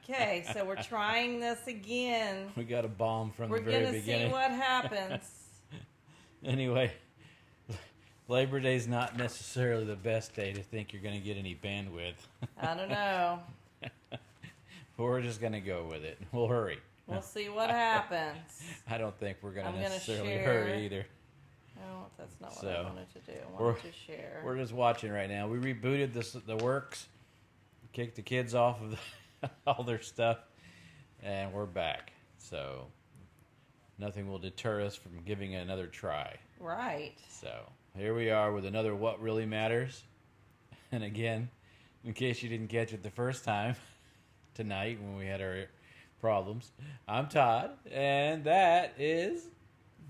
Okay, so we're trying this again. We got a bomb from We're the very gonna beginning. see what happens. Anyway, Labor Day's not necessarily the best day to think you're going to get any bandwidth. I don't know. We're just going to go with it. We'll hurry. We'll see what happens. I don't think we're going I'm to gonna necessarily share. hurry either. No, that's not what So, I wanted to do. I wanted to share. We're just watching right now. We rebooted the works, kicked the kids off of all their stuff, and we're back. So nothing will deter us from giving it another try. Right. So here we are with another What Really Matters. And again, in case you didn't catch it the first time, tonight when we had our problems, I'm Todd, and that is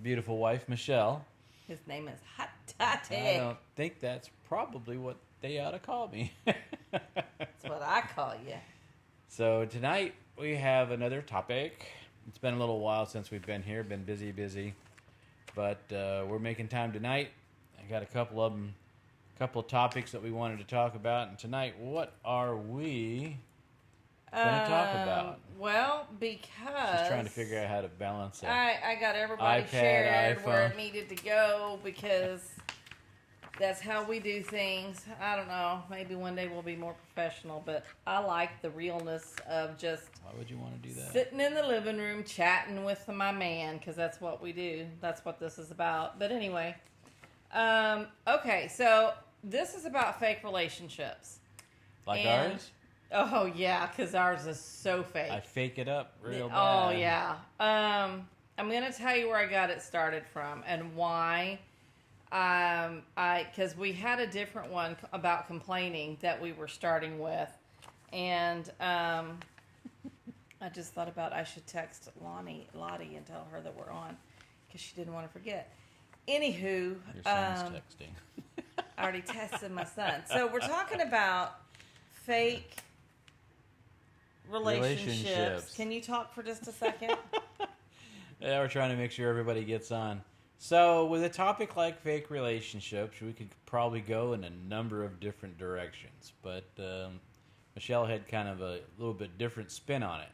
beautiful wife Michelle. His name is Hot Toddy. I don't think that's probably what they ought to call me. That's what I call you. So tonight we have another topic. It's been a little while since we've been here. Been busy. But we're making time tonight. I got a couple of topics that we wanted to talk about. And tonight, what are we going to talk about? Well, because... Just trying to figure out how to balance it. I got everybody iPad, shared where iPhone. it needed to go because that's how we do things. I don't know. Maybe one day we'll be more professional, but I like the realness of just Why would you want to do that? sitting in the living room chatting with my man, because that's what we do. That's what this is about. But anyway, okay, so this is about fake relationships. Like And- ours? Oh, yeah, because ours is so fake. I fake it up real bad. Oh, yeah. I'm going to tell you where I got it started from and why. Because we had a different one about complaining that we were starting with. And I just thought about I should text Lottie and tell her that we're on because she didn't want to forget. Anywho, Your son's texting. I already texted my son. So we're talking about fake relationships. Can you talk for just a second? Yeah, we're trying to make sure everybody gets on. So, with a topic like fake relationships, we could probably go in a number of different directions. But Michelle had kind of a little bit different spin on it.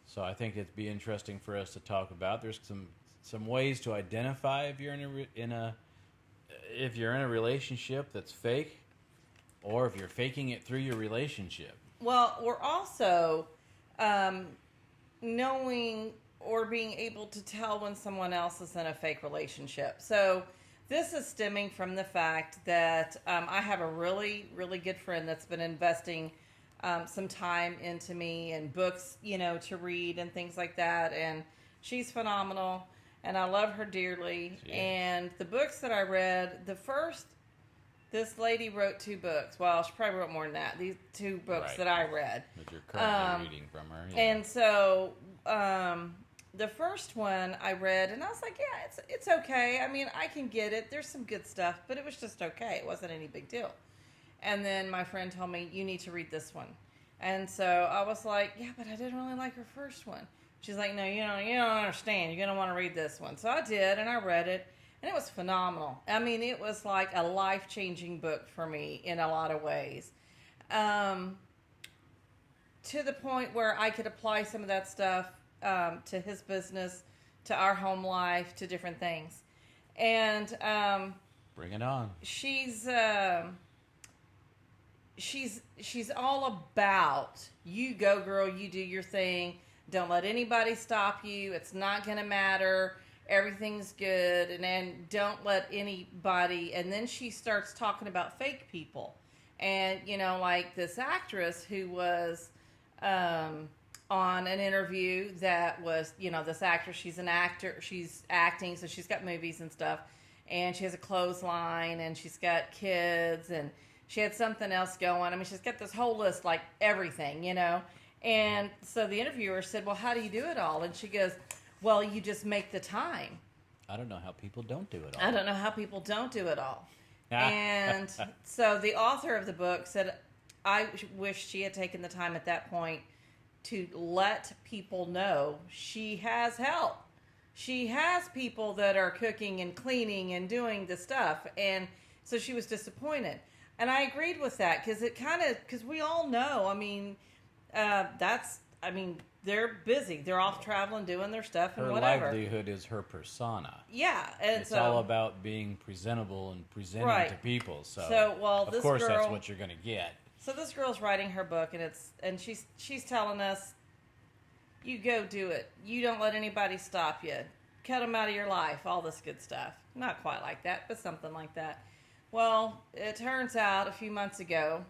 So, I think it'd be interesting for us to talk about. There's some ways to identify if you're in a relationship that's fake, or if you're faking it through your relationship. Well, we're also knowing or being able to tell when someone else is in a fake relationship. So this is stemming from the fact that I have a really, really good friend that's been investing some time into me and books, to read and things like that. And she's phenomenal, and I love her dearly. She is. And the books that I read, this lady wrote 2 books. Well, she probably wrote more than that. These 2 books Right. that I read. That you're currently reading from her. Yeah. And so the first one I read, and I was like, yeah, it's okay. I mean, I can get it. There's some good stuff, but it was just okay. It wasn't any big deal. And then my friend told me, you need to read this one. And so I was like, yeah, but I didn't really like her first one. She's like, no, you don't understand. You're going to want to read this one. So I did, and I read it. And it was phenomenal. I mean, it was like a life-changing book for me in a lot of ways. To the point where I could apply some of that stuff to his business, to our home life, to different things. And Bring it on. she's all about, you go girl, you do your thing. Don't let anybody stop you. It's not going to matter. Everything's good, and then don't let anybody. And then she starts talking about fake people, and like this actress who was on an interview that was, this actress. She's an actor. She's acting, so she's got movies and stuff, and she has a clothesline, and she's got kids, and she had something else going. I mean, she's got this whole list, like everything, And so the interviewer said, "Well, how do you do it all?" And she goes, well, you just make the time. I don't know how people don't do it all. I don't know how people don't do it all. And so the author of the book said, I wish she had taken the time at that point to let people know she has help. She has people that are cooking and cleaning and doing the stuff. And so she was disappointed. And I agreed with that because we all know, I mean, that's I mean, they're busy. They're off traveling, doing their stuff and Her whatever. livelihood is her persona. Yeah, and It's all about being presentable and presenting Right. to people. So, well, of this course, that's girl- what you're going to get. So this girl's writing her book, and she's telling us, you go do it. You don't let anybody stop you. Cut them out of your life. All this good stuff. Not quite like that, but something like that. Well, it turns out a few months ago,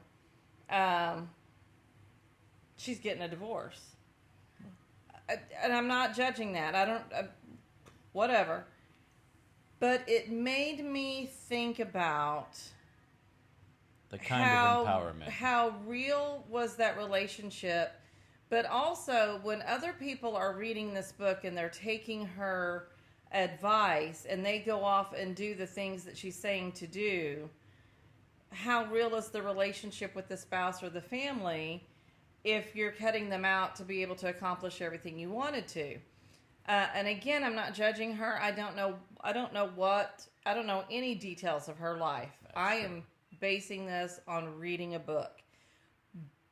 she's getting a divorce. And I'm not judging that. Whatever. But it made me think about The kind of empowerment. how real was that relationship, but also when other people are reading this book and they're taking her advice and they go off and do the things that she's saying to do, how real is the relationship with the spouse or the family if you're cutting them out to be able to accomplish everything you wanted to? And again, I'm not judging her. I don't know any details of her life. I am basing this on reading a book.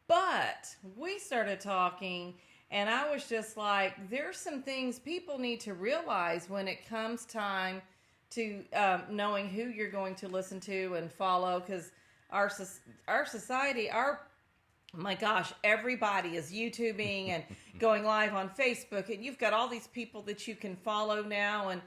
But we started talking, and I was just like, there's some things people need to realize when it comes time to knowing who you're going to listen to and follow, because our society, my gosh, everybody is YouTubing and going live on Facebook, and you've got all these people that you can follow now, and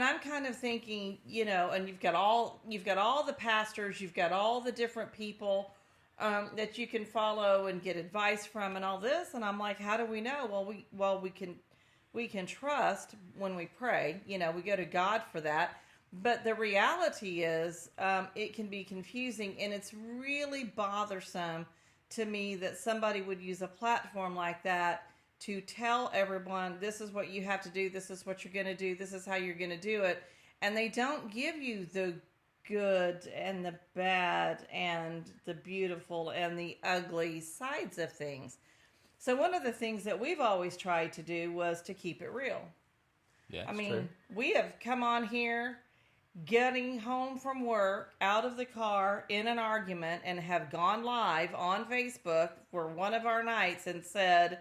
I'm kind of thinking, and you've got all the pastors, you've got all the different people that you can follow and get advice from, and all this, and I'm like, how do we know? Well, we can trust when we pray. We go to God for that. But the reality is, it can be confusing, and it's really bothersome to me that somebody would use a platform like that to tell everyone, this is what you have to do, this is what you're going to do, this is how you're going to do it. And they don't give you the good and the bad and the beautiful and the ugly sides of things. So one of the things that we've always tried to do was to keep it real. Yeah, I mean, true. we have come on here getting home from work, out of the car, in an argument, and have gone live on Facebook for one of our nights and said,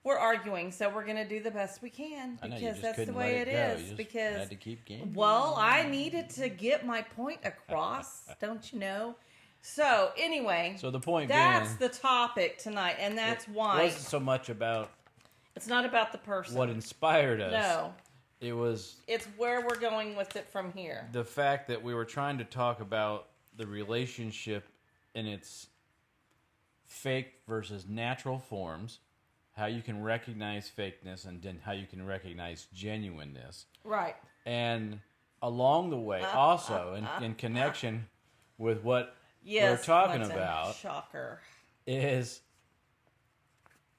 we're arguing, so we're going to do the best we can, because that's the way it is. Because had to keep game. Well, I needed to get my point across, don't you know? So anyway, So the point that's being, the topic tonight, and that's why it wasn't so much about it's not about the person. what inspired us. No, It was it's where we're going with it from here. the fact that we were trying to talk about the relationship in its fake versus natural forms, how you can recognize fakeness, and then how you can recognize genuineness. Right. And along the way, also in connection with what we're talking Clinton. about, Shocker. is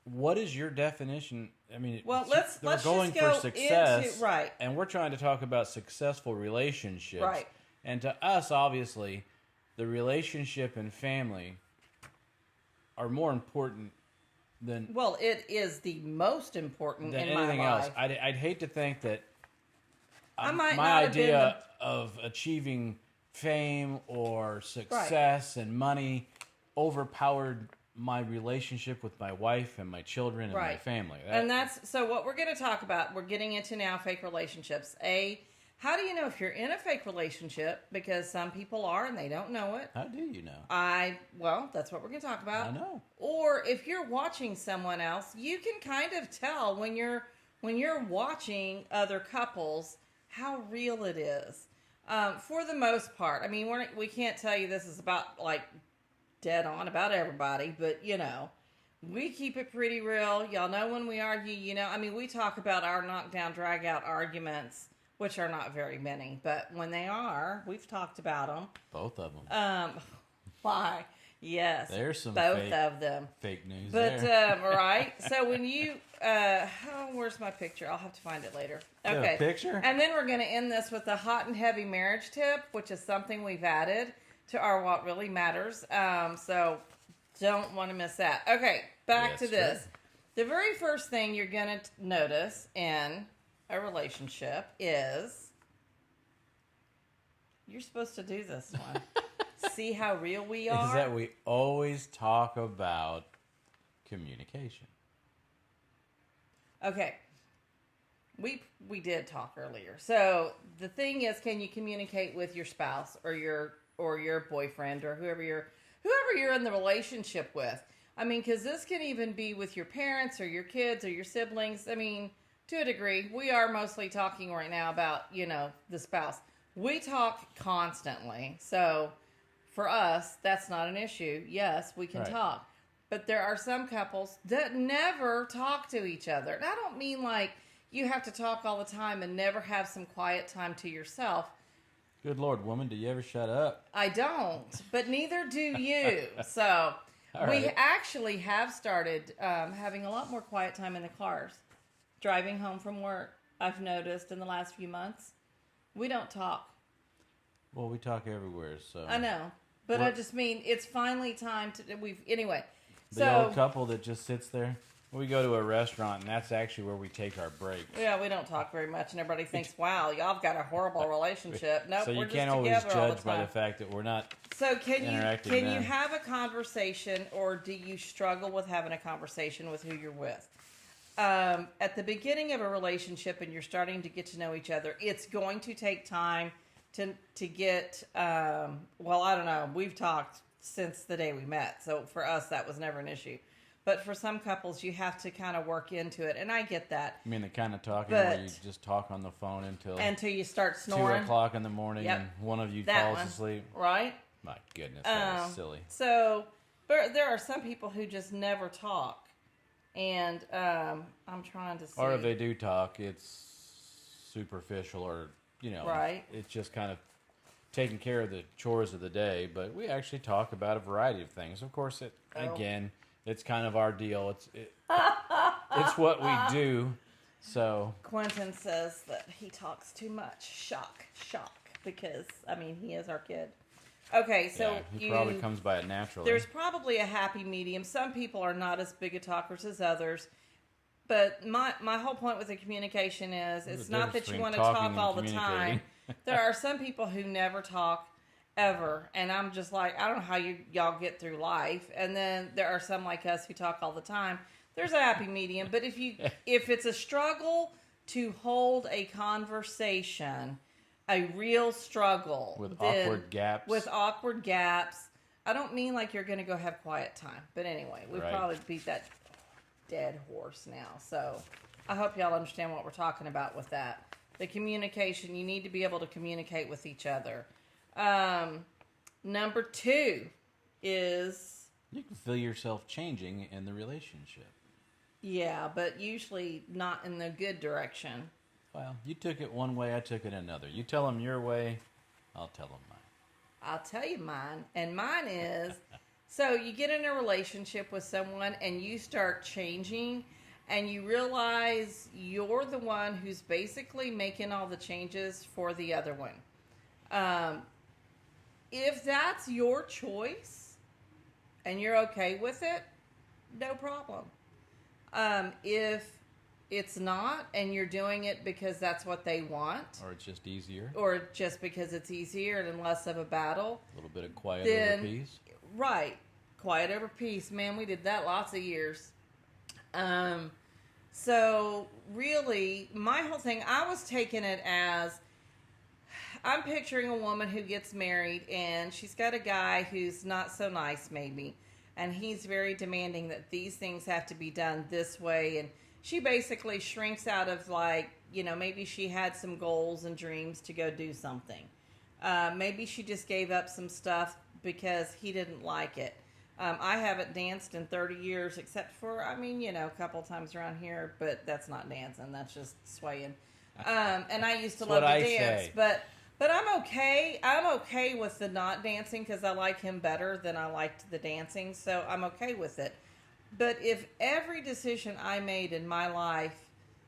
what is your definition? I mean, Well, let's going just go for success, into, right. And we're trying to talk about successful relationships, Right. And to us, obviously, the relationship and family are more important than Well, it is the most important in my anything life. else. I'd hate to think that I might my not have been idea of achieving fame or success and money overpowered my relationship with my wife and my children and my Right. family. And that's so what we're going to talk about. We're getting into now fake relationships. How do you know if you're in a fake relationship? Because some people are and they don't know it. How do you know? Well, that's what we're going to talk about. I know. Or if you're watching someone else, you can kind of tell when you're watching other couples how real it is. For the most part, I mean, we can't tell you this is about like dead on about everybody, but we keep it pretty real. Y'all know when we argue, I mean, we talk about our knockdown, drag out arguments, which are not very many, but when they are, we've talked about them. Both of them. Why? Yes. There's some both fake, of them. Fake news But there. right. So when you where's my picture? I'll have to find it later. You have Okay. a picture? And then we're going to end this with a hot and heavy marriage tip, which is something we've added to our What Really Matters. So don't want to miss that. Okay, back to this. True. The very first thing you're going to notice in a relationship is you're supposed to do this one. See how real we are? Is that we always talk about communication. Okay. We did talk earlier. So the thing is, can you communicate with your spouse or your boyfriend or whoever you're in the relationship with? I mean, because this can even be with your parents or your kids or your siblings. I mean, to a degree, we are mostly talking right now about the spouse. We talk constantly, so for us, that's not an issue. Yes, we can Right. talk. But there are some couples that never talk to each other. And I don't mean like you have to talk all the time and never have some quiet time to yourself. Good Lord, woman, do you ever shut up? I don't, but neither do you. So All we right. actually have started having a lot more quiet time in the cars. Driving home from work, I've noticed in the last few months, we don't talk. Well, we talk everywhere, so. I know, but I What- just mean it's finally time to. Anyway. The old couple that just sits there. We go to a restaurant, and that's actually where we take our breaks. Yeah, we don't talk very much, and everybody thinks, "Wow, y'all have got a horrible relationship." Nope, So you we're just can't always together all the judge by time. the fact that we're not. So can interacting you then. have a conversation, or do you struggle with having a conversation with who you're with? At the beginning of a relationship, and you're starting to get to know each other, it's going to take time to get. Well, I don't know. We've talked since the day we met, so for us that was never an issue. But for some couples, you have to kind of work into it, and I get that. I mean, the kind of talking where But- you just talk on the phone Until you start 2 snoring, o'clock in the morning, Yep. and one of you That falls one. asleep. right? My goodness, that was silly. So, but there are some people who just never talk, and I'm trying to see. Or if they do talk, it's superficial, or Right. it's just kind of taking care of the chores of the day. But we actually talk about a variety of things. Of course, again, it's kind of our deal. It's what we do. So Quentin says that he talks too much. Shock, because I mean he is our kid. Okay, so yeah, he probably comes by it naturally. there's probably a happy medium. Some people are not as big a talkers as others. But my whole point with the communication is There's it's a not difference that you between want to talking talk all and the time. communicating. There are some people who never talk ever, and I'm just like, I don't know how y'all get through life. And then there are some like us who talk all the time. There's a happy medium, but if it's a struggle to hold a conversation, a real struggle with then- awkward gaps. I don't mean like you're going to go have quiet time, but anyway, we Right. probably beat that dead horse now. So I hope y'all understand what we're talking about with that. The communication, you need to be able to communicate with each other. Number 2 is, You can feel yourself changing in the relationship. yeah, but usually not in the good direction. Well, you took it one way, I took it another. You tell them your way, I'll tell them mine. I'll tell you mine. And mine is, so you get in a relationship with someone and you start changing and you realize you're the one who's basically making all the changes for the other one. If that's your choice and you're okay with it, no problem. If it's not and you're doing it because that's what they want, Or it's just easier. or just because it's easier and less of a battle, A little bit of quiet Then- over peace. right? Quiet over peace, man. We did that lots of years. So really, my whole thing, I was taking it as, I'm picturing a woman who gets married and she's got a guy who's not so nice, maybe, and he's very demanding that these things have to be done this way, and she basically shrinks out of, like, maybe she had some goals and dreams to go do something. Maybe she just gave up some stuff because he didn't like it. I haven't danced in 30 years, except for, a couple times around here, but that's not dancing. That's just swaying. And I used to That's love what to I dance, say. but I'm okay. I'm okay with the not dancing because I like him better than I liked the dancing, so I'm okay with it. But if every decision I made in my life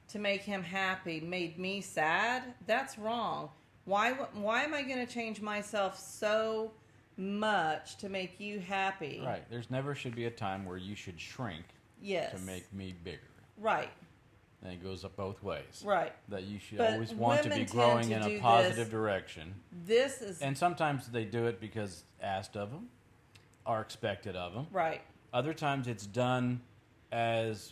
to make him happy made me sad, that's wrong. Why am I going to change myself so much to make you happy? Right. There's never should be a time where you should shrink Yes. to make me bigger. Right. And it goes up both ways. Right. That you should But always want to women be tend growing to in do a positive this. direction. This is And sometimes they do it because asked of them or expected of them. right. Other times it's done as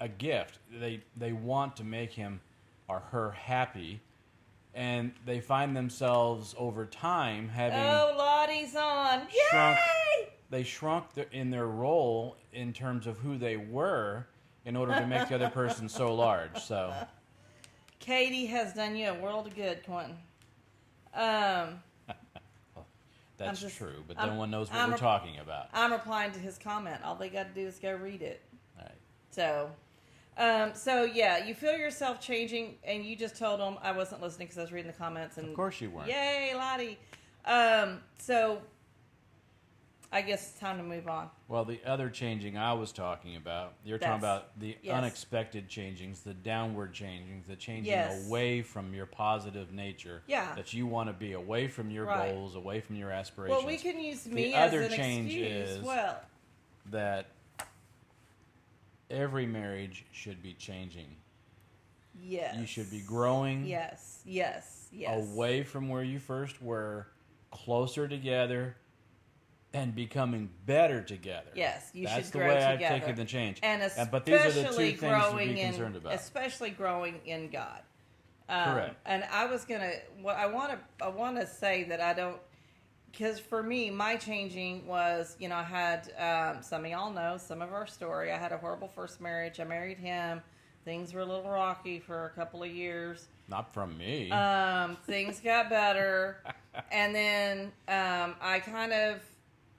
a gift. They want to make him or her happy, and they find themselves over time having Lottie's on. shrunk. Yay! They shrunk in their role in terms of who they were in order to make the other person so large. So Katie has done you a world of good, Quentin. that's true, but no one knows what we're talking about. I'm replying to his comment. All they got to do is go read it. All right. So yeah, you feel yourself changing, and you just told him I wasn't listening because I was reading the comments. And of course you weren't. Yay, Lottie. So I guess it's time to move on. Well, the other changing I was talking about, you're talking about the unexpected changings, the downward changings, the changing away from your positive nature. Yeah. That you want to be away from your goals, away from your aspirations. Well, we can use me the as other an change excuse. is well, that every marriage should be changing. Yes. You should be growing. Yes. Away from where you first were, closer together, and becoming better together. Yes, you That's should the grow way together. I've taken the change. And especially but these are the two things to be in, concerned about. especially growing in God. Correct. And I was gonna. What I want to say that I don't. Because for me, my changing was, I had, some of y'all know some of our story. I had a horrible first marriage. I married him. Things were a little rocky for a couple of years. Not from me. Things got better. And then I kind of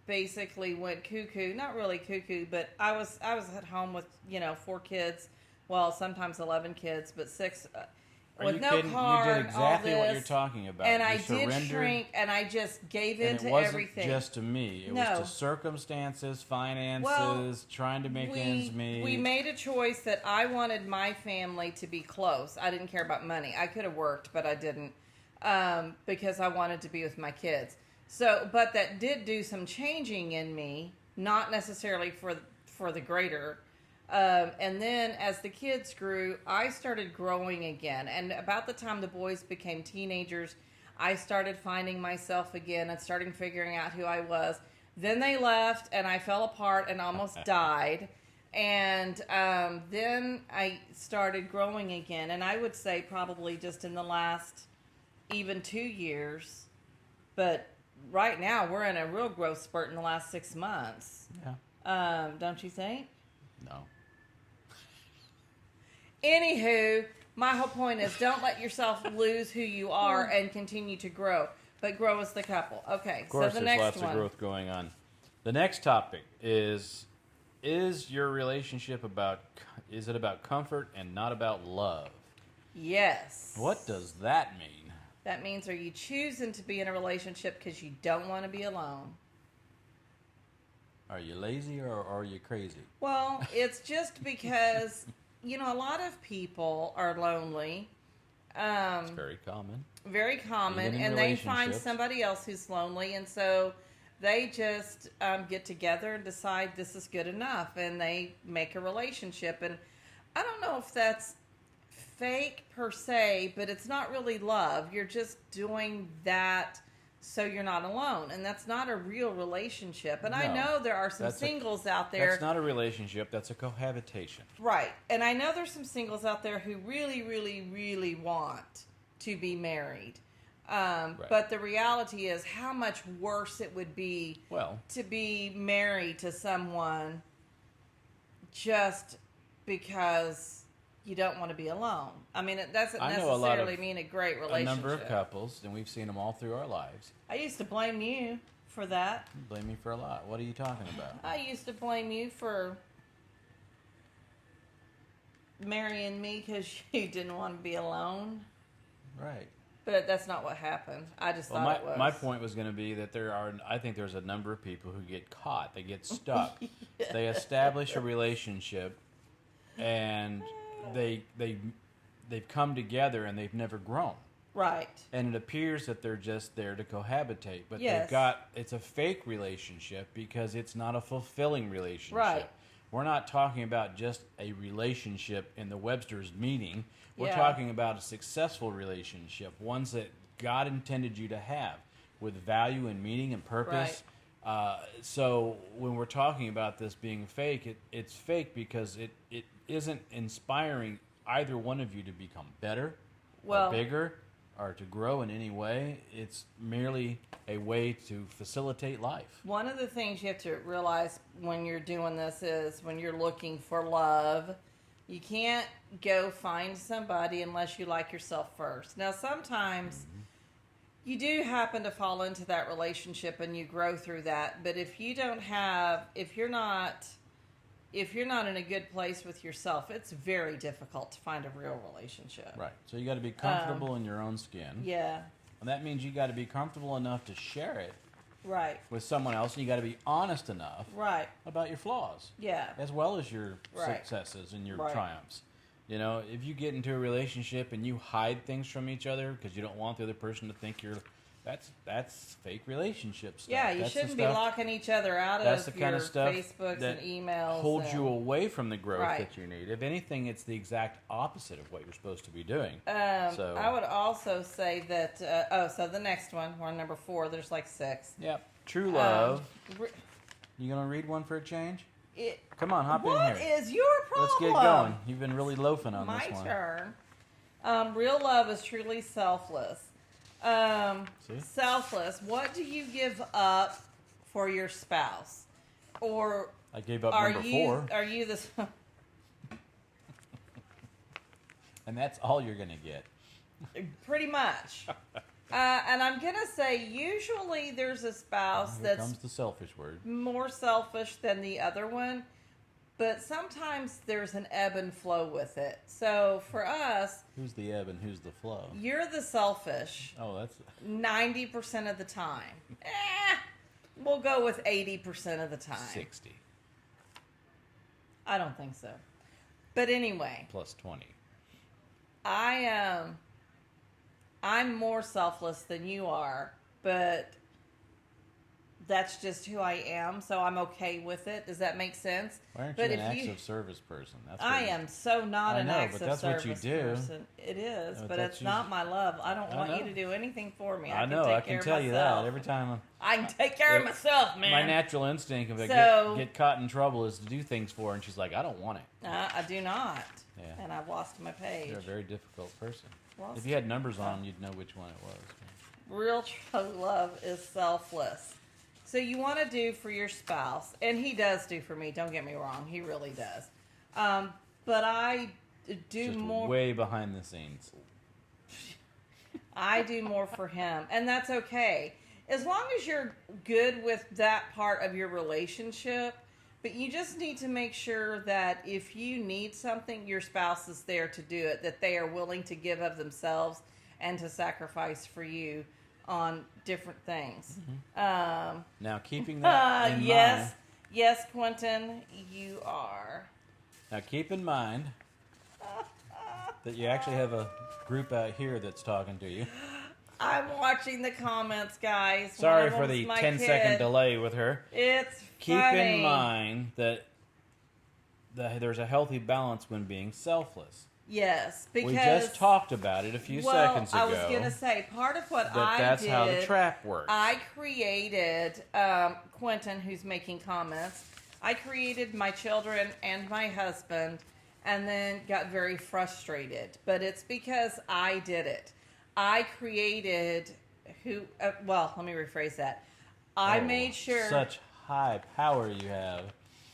basically went cuckoo. Not really cuckoo, but I was at home with, 4 kids. Well, sometimes 11 kids, but 6... with no car, you did exactly all this, what you're talking about. And you I did shrink, and I just gave in to everything. It wasn't just to me. It was to circumstances, finances, trying to make ends meet. We made a choice that I wanted my family to be close. I didn't care about money. I could have worked, but I didn't, because I wanted to be with my kids. So, but that did do some changing in me, not necessarily for the greater. And then as the kids grew, I started growing again. And about the time the boys became teenagers, I started finding myself again and starting figuring out who I was. Then they left and I fell apart and almost died. And then I started growing again. And I would say probably just in the last even 2 years. But right now we're in a real growth spurt in the last 6 months. Yeah. Don't you think? No. Anywho, my whole point is don't let yourself lose who you are and continue to grow, but grow as the couple. Okay, of course, so the there's next lots of growth going on. The next topic is your relationship about comfort and not about love? Yes. What does that mean? That means, are you choosing to be in a relationship because you don't want to be alone? Are you lazy or are you crazy? Well, it's just because, a lot of people are lonely. It's very common. Very common. And they find somebody else who's lonely. And so they just get together and decide this is good enough. And they make a relationship. And I don't know if that's fake per se, but it's not really love. You're just doing that so you're not alone, and that's not a real relationship. And no, I know there are some singles out there. That's not a relationship. That's a cohabitation. Right. And I know there's some singles out there who really, really, really want to be married. Right. But the reality is how much worse it would be to be married to someone just because you don't want to be alone. I mean, it doesn't necessarily mean a great relationship. A number of couples, and we've seen them all through our lives. I used to blame you for that. You blame me for a lot. What are you talking about? I used to blame you for marrying me because you didn't want to be alone. Right. But that's not what happened. I just thought it was. My point was going to be that I think there's a number of people who get caught. They get stuck. Yes. They establish a relationship, and they've come together and they've never grown. Right. And it appears that they're just there to cohabitate, but it's a fake relationship because it's not a fulfilling relationship. Right. We're not talking about just a relationship in the Webster's meaning. We're talking about a successful relationship, ones that God intended you to have with value and meaning and purpose. So when we're talking about this being fake, it's fake because it isn't inspiring either one of you to become better Well, or bigger or to grow in any way. It's merely a way to facilitate life. one of the things you have to realize when you're doing this is when you're looking for love, you can't go find somebody unless you like yourself first. Now, sometimes you do happen to fall into that relationship and you grow through that, but if you're not in a good place with yourself, it's very difficult to find a real relationship. Right. So you got to be comfortable in your own skin. Yeah. And that means you got to be comfortable enough to share it Right. with someone else, and you got to be honest enough Right. about your flaws, Yeah. as well as your Right. successes and your Right. triumphs. You know, if you get into a relationship and you hide things from each other because you don't want the other person to think you're, that's fake relationship stuff. Yeah, you That's the shouldn't be stuff- locking each other out That's of the kind your of stuff Facebooks that and emails. holds and, you away from the growth Right. that you need. If anything, it's the exact opposite of what you're supposed to be doing. So I would also say that. So the next one, we're on number 4. There's like 6. yeah, true love. Re- You gonna read one for a change? It, Come on, hop in what here. is your problem? Let's get going. You've been really loafing on My this one. turn. Real love is truly selfless. See? Selfless. What do you give up for your spouse? Or I gave up are number you 4, are you this? and that's all you're gonna get. Pretty much. And I'm gonna say usually there's a spouse Here that's comes the selfish word. more selfish than the other one, but sometimes there's an ebb and flow with it. So for us, Who's the ebb and who's the flow? you're the selfish Oh, that's 90% of the time. We'll go with 80% of the time. 60 I don't think so. But anyway, plus 20. I'm more selfless than you are, but that's just who I am, so I'm okay with it. Does that make sense? Why aren't But you an if acts you- of service person? That's I what- am so not I an know, acts but of that's what you service do. person. It is, But but that's it's not my love. I don't I want you know. to do anything for me. I can know. take I care can of tell you myself. that every time. I can take care of myself, man. My natural instinct if I So- get caught in trouble is to do things for her, and she's like, I don't want it. I do not. Yeah. And I've lost my page. You're a very difficult person. Lost If you had numbers on them, you'd know which one it was. Real true love is selfless. So you want to do for your spouse, and he does do for me. Don't get me wrong, he really does. But I do Just more. way behind the scenes. I do more for him, and that's okay as long as you're good with that part of your relationship. But you just need to make sure that if you need something, your spouse is there to do it. That they are willing to give of themselves and to sacrifice for you on different things. Now, keeping that in Yes, mind. yes, Quentin, you are. Now, keep in mind that you actually have a group out here that's talking to you. I'm watching the comments, guys. Sorry One of for them's the my 10-second kid. delay with her. It's Keep funny. in mind that there's a healthy balance when being selfless. Yes, because We just talked about it a few seconds ago. I was going to say part of what that's I did. how the trap works. I created Quentin, who's making comments. I created my children and my husband, and then got very frustrated. But it's because I did it. I created who. Well, let me rephrase that. I made sure. Such high power you have.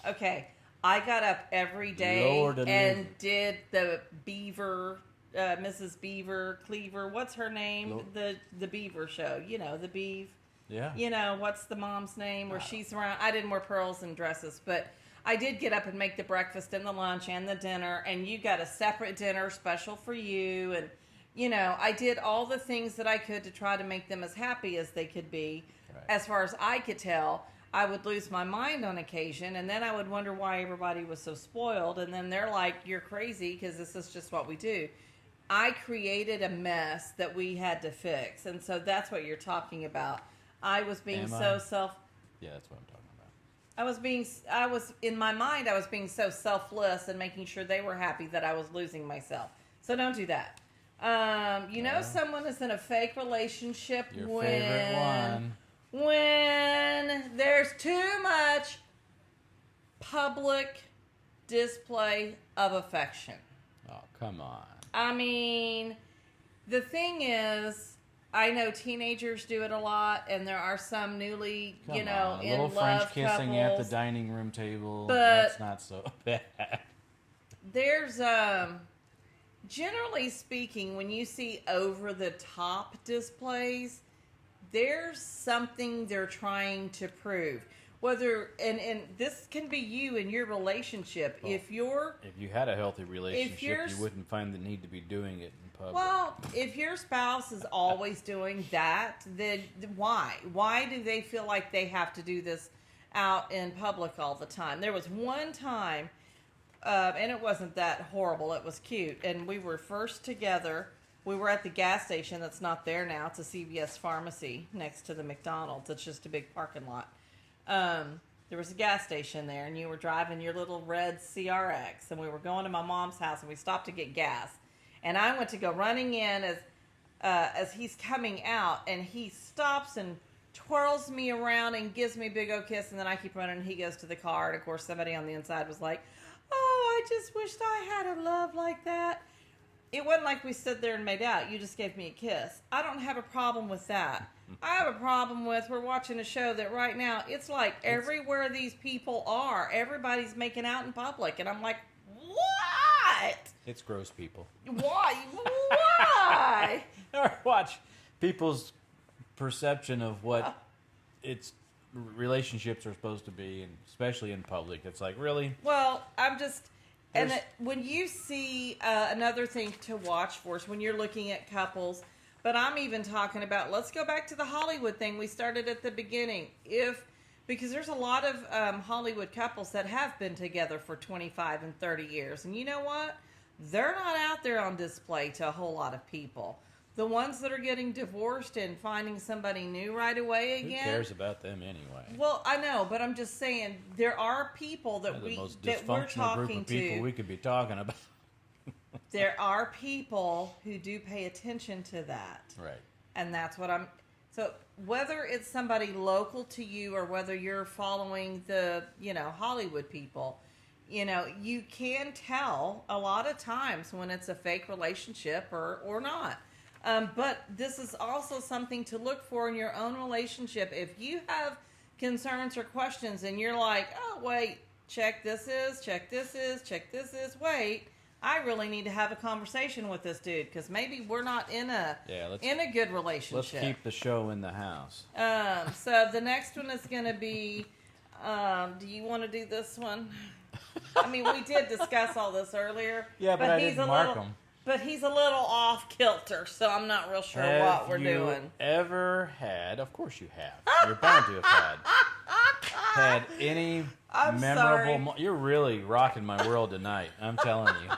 Okay, I got up every day Lord and did the Beaver, Mrs. Beaver Cleaver. What's her name? The Beaver show. You know, the Beav. Yeah. You know, what's the mom's name where she's around? I didn't wear pearls and dresses, but I did get up and make the breakfast and the lunch and the dinner, and you got a separate dinner special for you. And, you know, I did all the things that I could to try to make them as happy as they could be. Right. As far as I could tell, I would lose my mind on occasion, and then I would wonder why everybody was so spoiled. And then they're like, you're crazy because this is just what we do. I created a mess that we had to fix. And so that's what you're talking about. I was being Am so I? Yeah, that's what I'm talking about. I was in my mind, I was being so selfless and making sure they were happy that I was losing myself. So don't do that. You know, someone is in a fake relationship Your when favorite one. when there's too much public display of affection. Oh, come on. I mean, the thing is, I know teenagers do it a lot, and there are some newly, Come in on. A little love French kissing couples. at the dining room table. But that's not so bad. There's, generally speaking, when you see over-the-top displays, there's something they're trying to prove. Whether, and this can be you in your relationship. Well, if you had a healthy relationship, you wouldn't find the need to be doing it in public. Well, if your spouse is always doing that, then why? Why do they feel like they have to do this out in public all the time? There was one time, and it wasn't that horrible. It was cute. And we were first together. We were at the gas station that's not there now. It's a CVS pharmacy next to the McDonald's. It's just a big parking lot. There was a gas station there, and you were driving your little red CRX, and we were going to my mom's house, and we stopped to get gas. And I went to go running in as he's coming out, and he stops and twirls me around and gives me a big old kiss, and then I keep running, and he goes to the car, and of course somebody on the inside was like, "Oh, I just wished I had a love like that." It wasn't like we stood there and made out. You just gave me a kiss. I don't have a problem with that. I have a problem with, we're watching a show that right now, it's like everywhere these people are, everybody's making out in public. And I'm like, what? It's gross, people. Why? Why? Or watch people's perception of what relationships are supposed to be, and especially in public. It's like, really? Well, I'm just... And when you see another thing to watch for is when you're looking at couples, but I'm even talking about, let's go back to the Hollywood thing we started at the beginning. Because there's a lot of Hollywood couples that have been together for 25 and 30 years. And you know what? They're not out there on display to a whole lot of people. The ones that are getting divorced and finding somebody new right away again. Who cares about them anyway? Well, I know, but I'm just saying there are people that the most that we're dysfunctional talking group of people to. we could be talking about. There are people who do pay attention to that. Right. And that's what I'm... So whether it's somebody local to you or whether you're following the, Hollywood people, you can tell a lot of times when it's a fake relationship or not. But this is also something to look for in your own relationship. If you have concerns or questions and you're like, oh, wait, check this is, wait, I really need to have a conversation with this dude because maybe we're not in a good relationship. Let's keep the show in the house. So the next one is going to be, do you want to do this one? I mean, we did discuss all this earlier. Yeah, but I didn't mark them. But he's a little off kilter, so I'm not real sure what we're doing. Have you ever had, of course you have, you're bound to have had any memorable you're really rocking my world tonight, I'm telling you.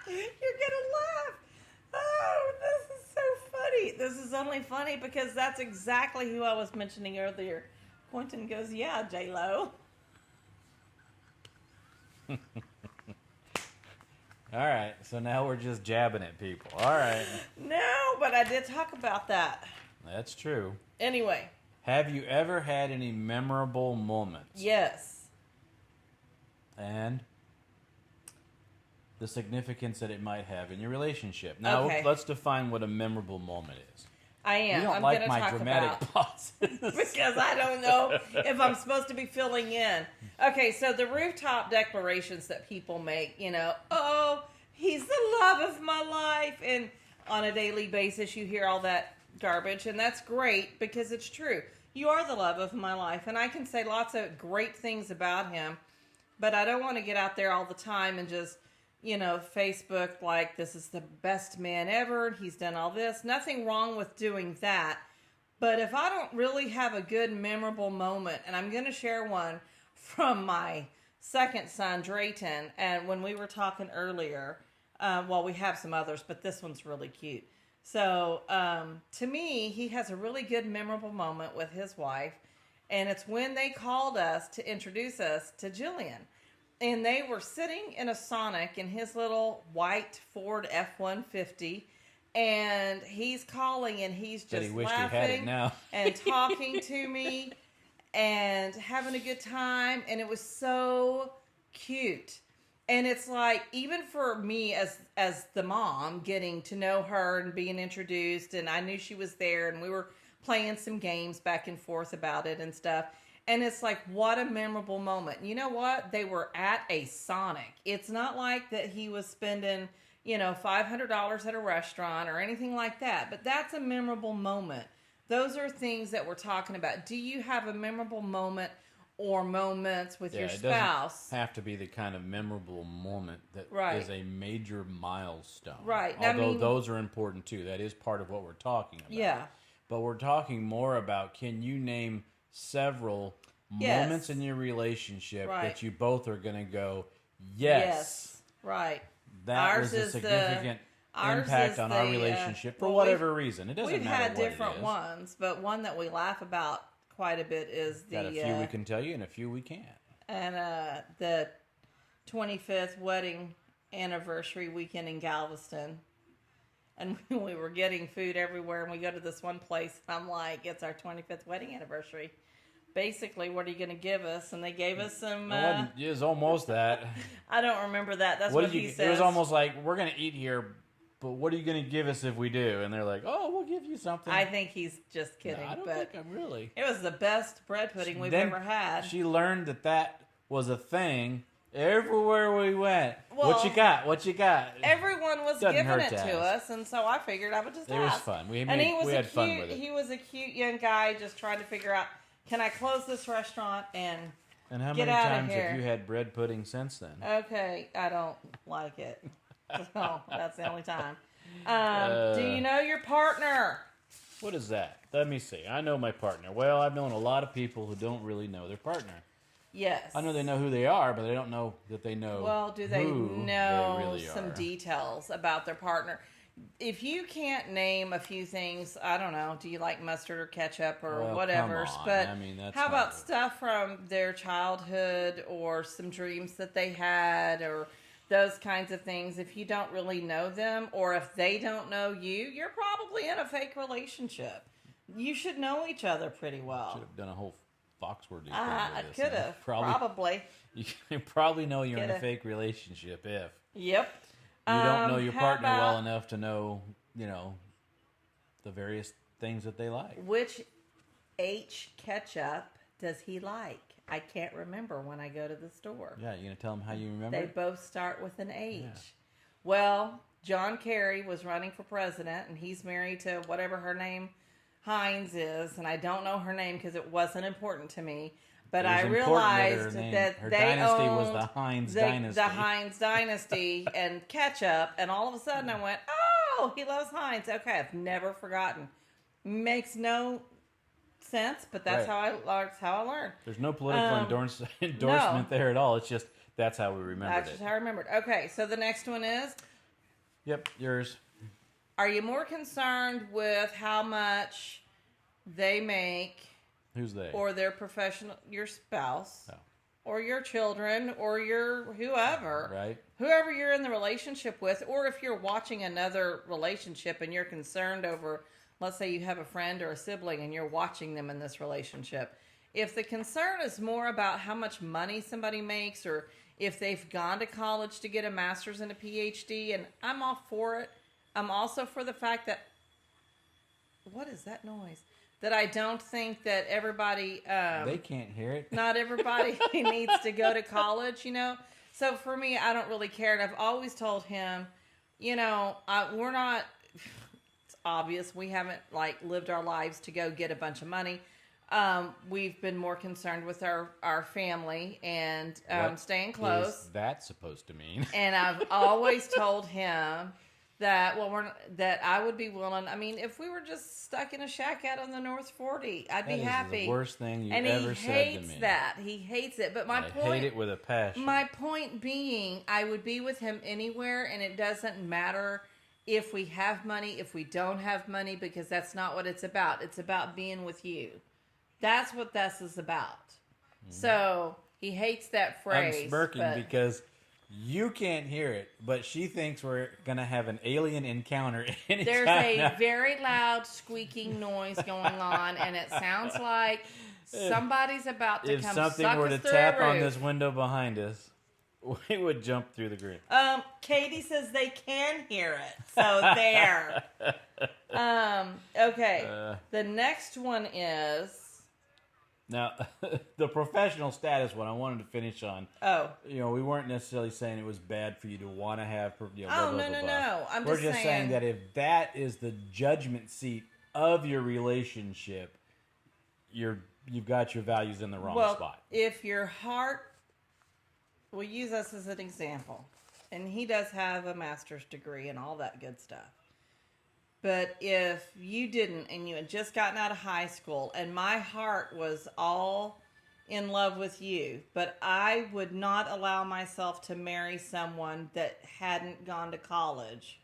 You're going to laugh. Oh, this is so funny. This is only funny because that's exactly who I was mentioning earlier. Quentin goes, yeah, J-Lo. All right, so now we're just jabbing at people. All right. No, but I did talk about that. That's true. Anyway. Have you ever had any memorable moments? Yes. And the significance that it might have in your relationship. Now, let's define what a memorable moment is. I am. You don't like my dramatic pauses. Because I don't know if I'm supposed to be filling in. Okay, so the rooftop declarations that people make, oh, he's the love of my life. And on a daily basis, you hear all that garbage. And that's great because it's true. You are the love of my life. And I can say lots of great things about him. But I don't want to get out there all the time and just... Facebook, like, this is the best man ever. He's done all this. Nothing wrong with doing that. But if I don't really have a good, memorable moment, and I'm going to share one from my second son, Drayton, and when we were talking earlier, we have some others, but this one's really cute. So, to me, he has a really good, memorable moment with his wife, and it's when they called us to introduce us to Jillian. And they were sitting in a Sonic in his little white Ford F-150. and he's calling, and he's Said just he wished he had it laughing now. and talking to me and having a good time, and it was so cute. And it's like, even for me as the mom, getting to know her and being introduced, and I knew she was there, and we were playing some games back and forth about it and stuff. And it's like, what a memorable moment. You know what? They were at a Sonic. It's not like that he was spending, $500 at a restaurant or anything like that. But that's a memorable moment. Those are things that we're talking about. Do you have a memorable moment or moments with your spouse? It doesn't have to be the kind of memorable moment that is a major milestone. Right. Although those are important too. That is part of what we're talking about. Yeah. But we're talking more about, can you name several moments in your relationship that you both are going to go, yes. Right. That was a significant impact on our relationship for whatever reason. It doesn't matter what it is. We've had different ones, but one that we laugh about quite a bit is Got a few we can tell you and a few we can't. And the 25th wedding anniversary weekend in Galveston. And we were getting food everywhere, and we go to this one place, and I'm like, it's our 25th wedding anniversary. Basically, what are you going to give us? And they gave us some... it was almost that. I don't remember that. That's what he says. It was almost like, we're going to eat here, but what are you going to give us if we do? And they're like, oh, we'll give you something. I think he's just kidding. No, I don't think I'm really. It was the best bread pudding we've ever had. She learned that was a thing everywhere we went. Well, what you got? What you got? Everyone was giving it to us, and so I figured I would just ask. It was fun. We had fun with it. He was a cute young guy just trying to figure out, can I close this restaurant and how get many out times of here? have you had bread pudding since then? Okay, I don't like it. So that's the only time. Do you know your partner? What is that? Let me see. I know my partner. Well, I've known a lot of people who don't really know their partner. Yes. I know they know who they are, but they don't know that they know. Well, do they who know they really some are. details about their partner? If you can't name a few things, I don't know. Do you like mustard or ketchup or whatever? Come on. But I mean, that's how about stuff from their childhood or some dreams that they had or those kinds of things? If you don't really know them, or if they don't know you, you're probably in a fake relationship. You should know each other pretty well. Should have done a whole Foxworthy thing I with this. could have, probably. You probably know you're in a fake relationship if Yep. you don't know your partner well enough to know, the various things that they like. Which H ketchup does he like? I can't remember when I go to the store. Yeah, you gonna tell them how you remember? They both start with an H. Yeah. Well, John Kerry was running for president, and he's married to whatever her name Hines is, and I don't know her name because it wasn't important to me. But I realized that her they dynasty owned was the Hines dynasty. The Hines dynasty and ketchup, and all of a sudden I went, "Oh, he loves Hines." Okay, I've never forgotten. Makes no sense, but that's how I learned. There's no political endorsement there at all. It's just that's how we remembered That's just how I remembered. Okay, so the next one is. Yep, yours. Are you more concerned with how much they make? Who's they? Or their professional, your spouse, or your children, or your whoever. Right. Whoever you're in the relationship with, or if you're watching another relationship and you're concerned over, let's say you have a friend or a sibling and you're watching them in this relationship. If the concern is more about how much money somebody makes, or if they've gone to college to get a master's and a PhD, and I'm all for it. I'm also for the fact that, what is that noise? That I don't think that everybody... they can't hear it. Not everybody needs to go to college, So for me, I don't really care. And I've always told him, we're not... It's obvious. We haven't, lived our lives to go get a bunch of money. We've been more concerned with our family and staying close. What is that supposed to mean? And I've always told him... that I would be willing. I mean, if we were just stuck in a shack out on the North 40, I'd be happy. That is the worst thing you And ever said to me. he hates that. He hates it. But I hate it with a passion. My point being, I would be with him anywhere, and it doesn't matter if we have money, if we don't have money, because that's not what it's about. It's about being with you. That's what this is about. Mm-hmm. So he hates that phrase. I'm smirking because You can't hear it, but she thinks we're going to have an alien encounter anytime There's a now. very loud squeaking noise going on, and it sounds like somebody's about to If come something suck were us to through tap a on roof. this window behind us, we would jump through the grate. Katie says they can hear it, so there. Okay. The next one is... Now, the professional status one I wanted to finish on. Oh. We weren't necessarily saying it was bad for you to want to have... blah, Oh, blah, no. blah, blah. I'm We're just saying that if that is the judgment seat of your relationship, you've got your values in the wrong spot. If your heart... We'll use us as an example. And he does have a master's degree and all that good stuff. But if you didn't, and you had just gotten out of high school, and my heart was all in love with you, but I would not allow myself to marry someone that hadn't gone to college,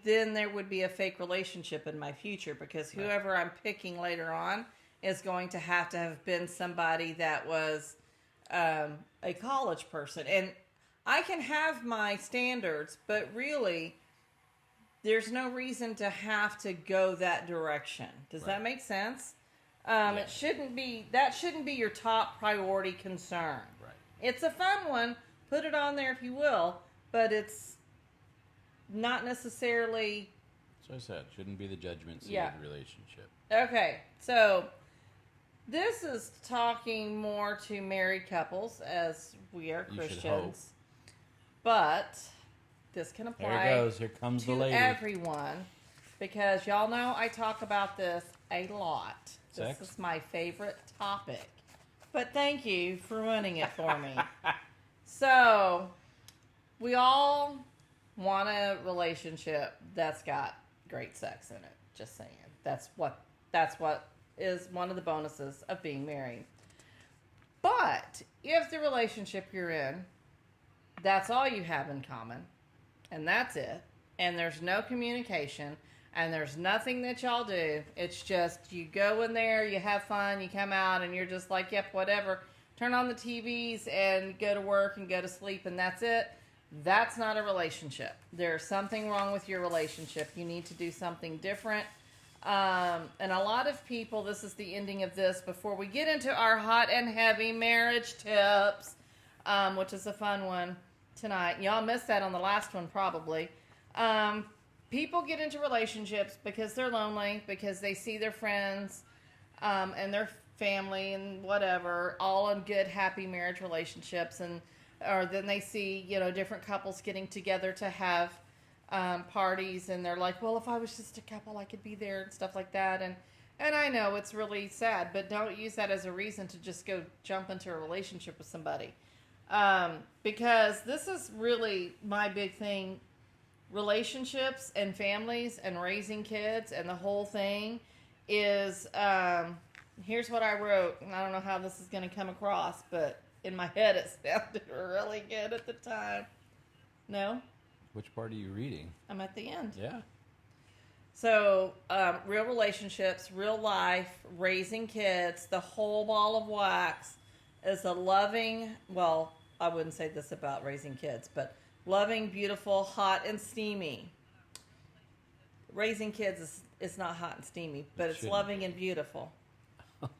then there would be a fake relationship in my future, because whoever I'm picking later on is going to have been somebody that was a college person. And I can have my standards, but really... There's no reason to have to go that direction. Does that make sense? It shouldn't be. That shouldn't be your top priority concern. Right. It's a fun one. Put it on there if you will, but it's not necessarily. So I said, shouldn't be the judgment seat of the relationship. Okay, so this is talking more to married couples, as we are Christians. You should hope. But this can apply There it goes. Here comes the to lady. everyone, because y'all know I talk about this a lot. Sex? This is my favorite topic. But thank you for running it for me. So, we all want a relationship that's got great sex in it. Just saying. That's what is one of the bonuses of being married. But if the relationship you're in, that's all you have in common, and that's it, and there's no communication, and there's nothing that y'all do, it's just you go in there, you have fun, you come out, and you're just like, yep, whatever, turn on the TVs and go to work and go to sleep, and that's it. That's not a relationship. There's something wrong with your relationship. You need to do something different. And a lot of people, this is the ending of this, before we get into our hot and heavy marriage tips, which is a fun one tonight. Y'all missed that on the last one probably. People get into relationships because they're lonely, because they see their friends and their family and whatever all in good, happy marriage relationships, or then they see different couples getting together to have parties, and they're like, well, if I was just a couple, I could be there and stuff like that. And I know it's really sad, but don't use that as a reason to just go jump into a relationship with somebody. Because this is really my big thing. Relationships and families and raising kids and the whole thing is, here's what I wrote, and I don't know how this is going to come across, but in my head it sounded really good at the time. No? Which part are you reading? I'm at the end. Yeah. So, real relationships, real life, raising kids, the whole ball of wax is a loving, well, I wouldn't say this about raising kids, but loving, beautiful, hot, and steamy. Raising kids is not hot and steamy, but it's loving and beautiful.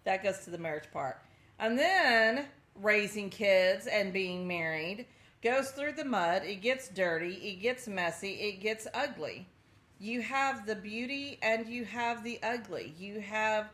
That goes to the marriage part. And then raising kids and being married goes through the mud. It gets dirty. It gets messy. It gets ugly. You have the beauty and you have the ugly. You have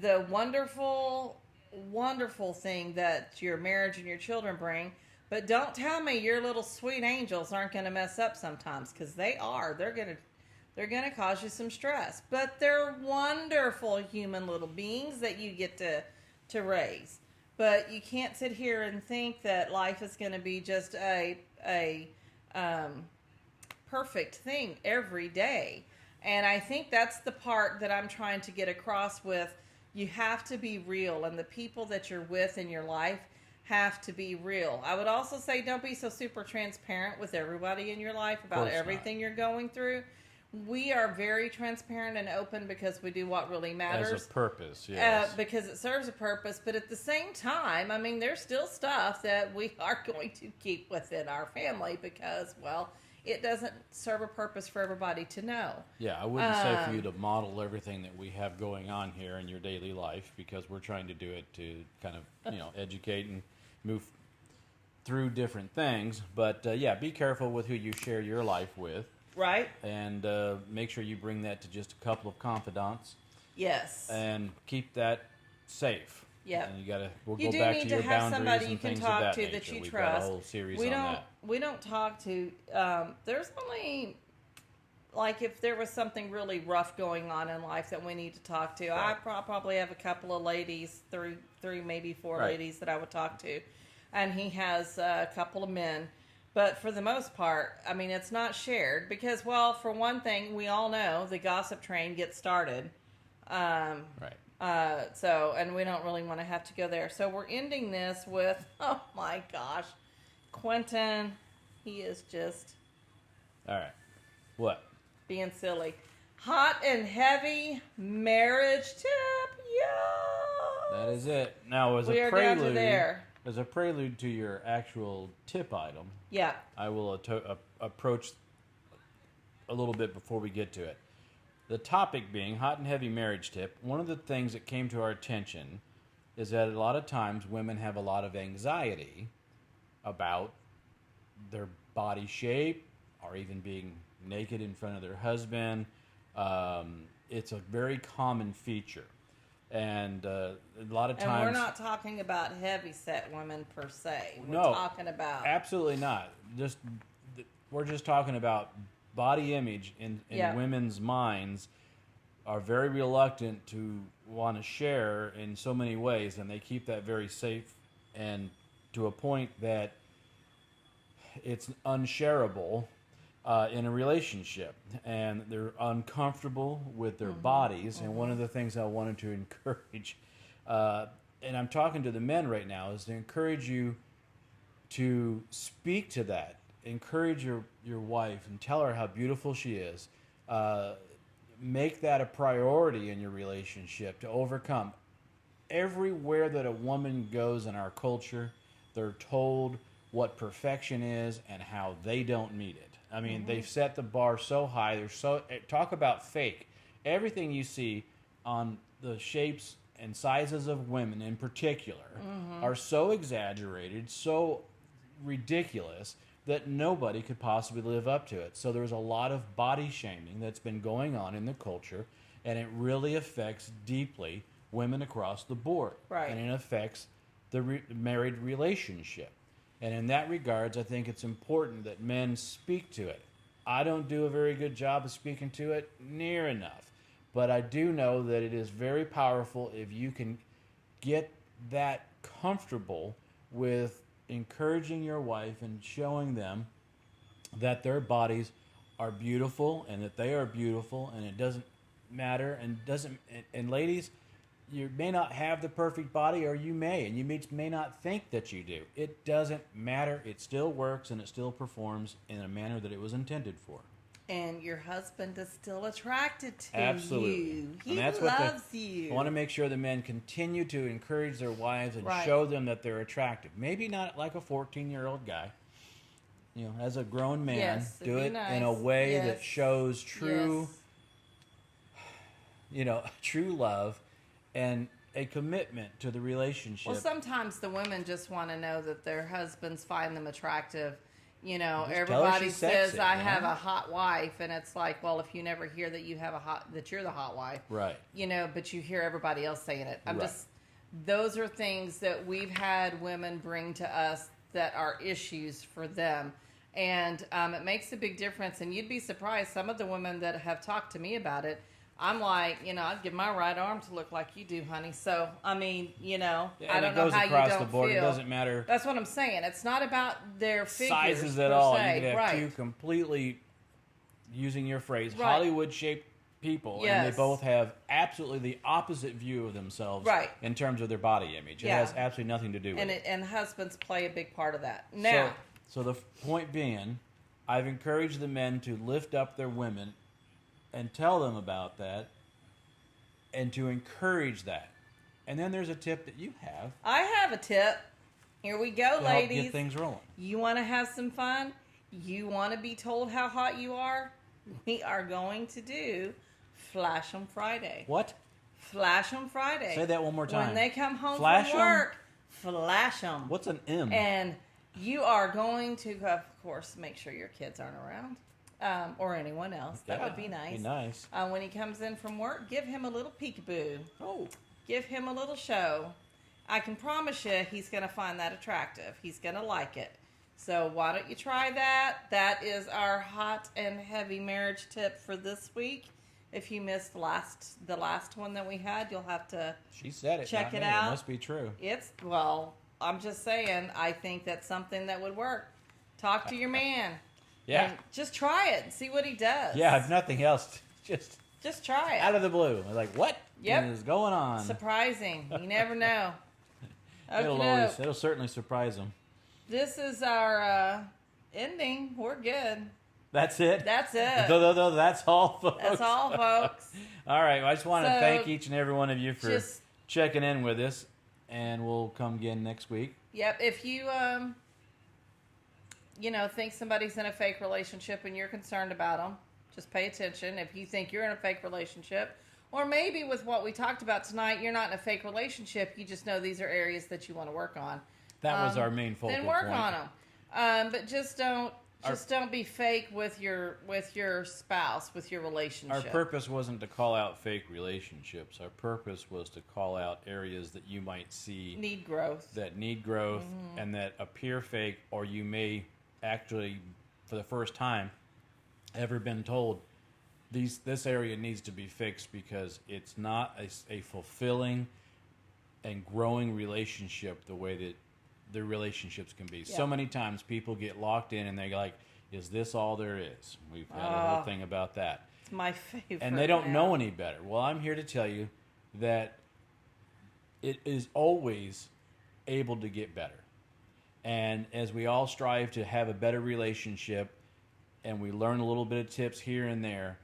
the wonderful, wonderful thing that your marriage and your children bring. But don't tell me your little sweet angels aren't going to mess up sometimes, because they are. They're going to cause you some stress. But they're wonderful human little beings that you get to raise. But you can't sit here and think that life is going to be just a perfect thing every day. And I think that's the part that I'm trying to get across with. You have to be real, and the people that you're with in your life have to be real. I would also say don't be so super transparent with everybody in your life about everything you're going through. we are very transparent and open because we do what really matters. As a purpose, yes. Because it serves a purpose, but at the same time, I mean, there's still stuff that we are going to keep within our family because, well, it doesn't serve a purpose for everybody to know. Yeah, I wouldn't say for you to model everything that we have going on here in your daily life, because we're trying to do it to kind of, educate and move through different things. But, yeah, be careful with who you share your life with. Right. And make sure you bring that to just a couple of confidants. Yes. And keep that safe. Yeah. And we'll you go do back need to to your have boundaries somebody and you can things talk of that to nature. that you We've trust. got a whole series on that. We don't talk to. There's only, like, if there was something really rough going on in life that we need to talk to. Right. I probably have a couple of ladies, three maybe four Right. ladies that I would talk to, and he has a couple of men. But for the most part, I mean, it's not shared because, well, for one thing, we all know the gossip train gets started. Right. And we don't really want to have to go there. So we're ending this with, oh my gosh, Quentin, he is just All right. What? being silly. Hot and heavy marriage tip, yeah. That is it. Now, as We a are down to prelude, there. as a prelude to your actual tip item, Yeah. I will approach a little bit before we get to it. The topic being hot and heavy marriage tip. One of the things that came to our attention is that a lot of times women have a lot of anxiety about their body shape or even being naked in front of their husband. It's a very common feature. And a lot of times... And we're not talking about heavy-set women per se. We're No, talking about... absolutely not. We're just talking about body image in Yeah. women's minds are very reluctant to want to share in so many ways, and they keep that very safe and to a point that it's unshareable in a relationship, and they're uncomfortable with their bodies. And one of the things I wanted to encourage, and I'm talking to the men right now, is to encourage you to speak to that. Encourage your wife and tell her how beautiful she is. Make that a priority in your relationship to overcome. Everywhere that a woman goes in our culture, they're told what perfection is and how they don't meet it. I mean, they've set the bar so high. Talk about fake. Everything you see on the shapes and sizes of women in particular are so exaggerated, so ridiculous, that nobody could possibly live up to it. So there's a lot of body shaming that's been going on in the culture, and it really affects deeply women across the board. Right. And it affects the married relationship. And in that regards, I think it's important that men speak to it. I don't do a very good job of speaking to it near enough. But I do know that it is very powerful if you can get that comfortable with encouraging your wife and showing them that their bodies are beautiful and that they are beautiful, and it doesn't matter and ladies, you may not have the perfect body, or you may, and you may not think that you do. It doesn't matter. It still works and it still performs in a manner that it was intended for. And your husband is still attracted to Absolutely. you. He And that's loves you. I want to make sure the men continue to encourage their wives and Right. show them that they're attractive. Maybe not like a 14-year-old guy. As a grown man, Yes, do be it nice. in a way Yes. that shows true, Yes. True love and a commitment to the relationship. Well, sometimes the women just want to know that their husbands find them attractive. Just tell her Everybody she's says sexy, I man. have a hot wife, and it's like, well, if you never hear that that you're the hot wife, Right. But you hear everybody else saying it. Right. Those are things that we've had women bring to us that are issues for them. And it makes a big difference. And you'd be surprised, some of the women that have talked to me about it, I'm like, I'd give my right arm to look like you do, honey. So, I mean, I don't know how you across don't the board. feel. It doesn't matter That's what I'm saying. It's not about their figures sizes per at all. se. You could have Right. two completely, using your phrase, Right. Hollywood-shaped people, and Yes. they both have absolutely the opposite view of themselves Right. in terms of their body image. It Yeah. has absolutely nothing to do with it. And husbands play a big part of that. Now, So the point being, I've encouraged the men to lift up their women and tell them about that and to encourage that. And then there's a tip that you have I have a tip. Here we go, to help ladies. get things rolling. You want to have some fun? You want to be told how hot you are? We are going to do Flash 'em Friday. What? Flash 'em Friday. Say that one more time. When they come home Flash from 'em? work, flash them. What's an M? And you are going to, of course, make sure your kids aren't around. Or anyone else. That would be nice. Be nice. When he comes in from work, give him a little peekaboo. Oh. Give him a little show. I can promise you he's going to find that attractive. He's going to like it. So why don't you try that? That is our hot and heavy marriage tip for this week. If you missed the last one that we had, you'll have to She said it. check not it me. out. It must be true. I'm just saying, I think that's something that would work. Talk to your man. Yeah. And just try it and see what he does. Yeah, if nothing else, Just try it. out of the blue. I was like, what Yep. is going on? Surprising. You never know. It'll certainly surprise them. This is our ending. We're good. That's it? That's it. No, that's all, folks. That's all, folks. All right. Well, I just want to So, thank each and every one of you for just- checking in with us, and we'll come again next week. Yep. If you, think somebody's in a fake relationship and you're concerned about them, just pay attention. If you think you're in a fake relationship, or maybe with what we talked about tonight, you're not in a fake relationship. You just know these are areas that you want to work on. That was our main focal Then work point. on them. But just don't be fake with your spouse, with your Our relationship. purpose wasn't to call out fake relationships. Our purpose was to call out areas that you might see Need growth. that need growth and that appear fake, or you may actually, for the first time, ever been told this area needs to be fixed because it's not a fulfilling and growing relationship the way that the relationships can be. Yeah. So many times people get locked in and they're like, is this all there is? We've had a whole thing about that. It's my favorite. And they don't now. know any better. Well, I'm here to tell you that it is always able to get better. And as we all strive to have a better relationship and we learn a little bit of tips here and there,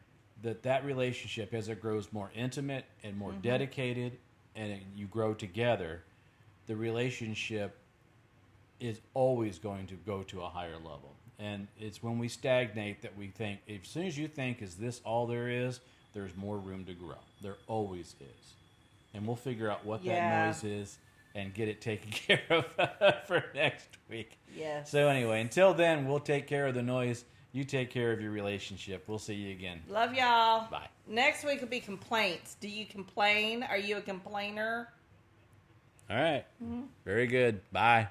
that relationship, as it grows more intimate and more dedicated and you grow together, the relationship is always going to go to a higher level. And it's when we stagnate that we think, as soon as you think, is this all there is, there's more room to grow. There always is. And we'll figure out what that noise is and get it taken care of for next week. Yes. So anyway, until then, we'll take care of the noise. You take care of your relationship. We'll see you again. Love y'all. Bye. Next week will be complaints. Do you complain? Are you a complainer? All right. Very good. Bye.